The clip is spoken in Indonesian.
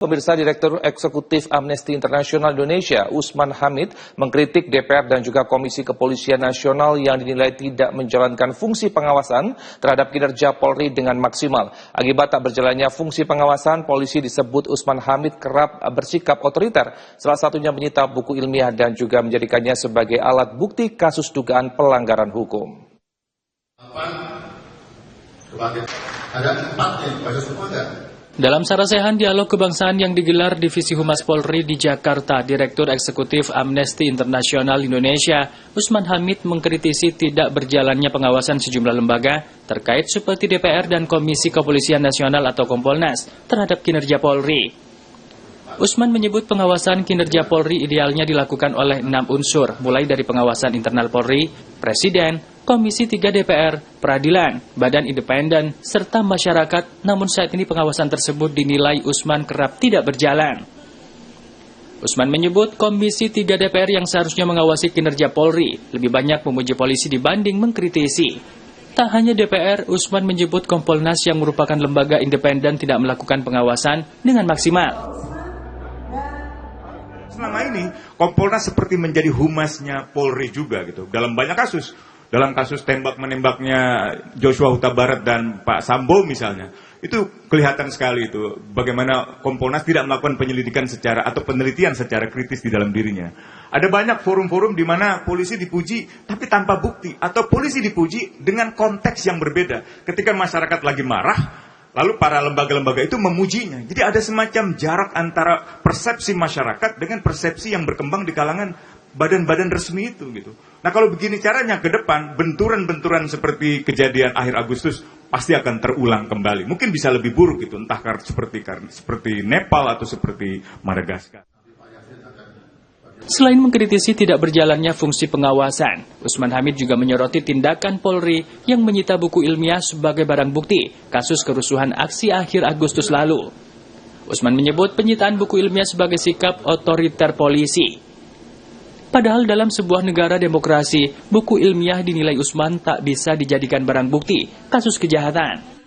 Pemirsa, Direktur Eksekutif Amnesty International Indonesia, Usman Hamid, mengkritik DPR dan juga Komisi Kepolisian Nasional yang dinilai tidak menjalankan fungsi pengawasan terhadap kinerja Polri dengan maksimal. Akibat tak berjalannya fungsi pengawasan, polisi disebut Usman Hamid kerap bersikap otoriter, salah satunya menyita buku ilmiah dan juga menjadikannya sebagai alat bukti kasus dugaan pelanggaran hukum. Ada 4 nih, kasus hukum ada. Dalam sarasehan dialog kebangsaan yang digelar Divisi Humas Polri di Jakarta, Direktur Eksekutif Amnesty International Indonesia, Usman Hamid mengkritisi tidak berjalannya pengawasan sejumlah lembaga terkait seperti DPR dan Komisi Kepolisian Nasional atau Kompolnas terhadap kinerja Polri. Usman menyebut pengawasan kinerja Polri idealnya dilakukan oleh 6 unsur, mulai dari pengawasan internal Polri, Presiden, Komisi 3 DPR, Peradilan, Badan Independen, serta masyarakat, namun saat ini pengawasan tersebut dinilai Usman kerap tidak berjalan. Usman menyebut Komisi 3 DPR yang seharusnya mengawasi kinerja Polri lebih banyak memuji polisi dibanding mengkritisi. Tak hanya DPR, Usman menyebut Kompolnas yang merupakan lembaga independen tidak melakukan pengawasan dengan maksimal. Selama ini Kompolnas seperti menjadi humasnya Polri juga gitu dalam banyak kasus. Dalam kasus tembak-menembaknya Joshua Huta Barat dan Pak Sambo misalnya, itu kelihatan sekali itu bagaimana Kompolnas tidak melakukan penyelidikan secara atau penelitian secara kritis di dalam dirinya. Ada banyak forum-forum di mana polisi dipuji tapi tanpa bukti, atau polisi dipuji dengan konteks yang berbeda. Ketika masyarakat lagi marah, lalu para lembaga-lembaga itu memujinya. Jadi ada semacam jarak antara persepsi masyarakat dengan persepsi yang berkembang di kalangan badan-badan resmi itu gitu. Nah kalau begini caranya ke depan, benturan-benturan seperti kejadian akhir Agustus pasti akan terulang kembali. Mungkin bisa lebih buruk gitu, entah seperti Nepal atau seperti Madagaskar. Selain mengkritisi tidak berjalannya fungsi pengawasan, Usman Hamid juga menyoroti tindakan Polri yang menyita buku ilmiah sebagai barang bukti kasus kerusuhan aksi akhir Agustus lalu. Usman menyebut penyitaan buku ilmiah sebagai sikap otoriter polisi. Padahal dalam sebuah negara demokrasi, buku ilmiah dinilai Usman tak bisa dijadikan barang bukti kasus kejahatan.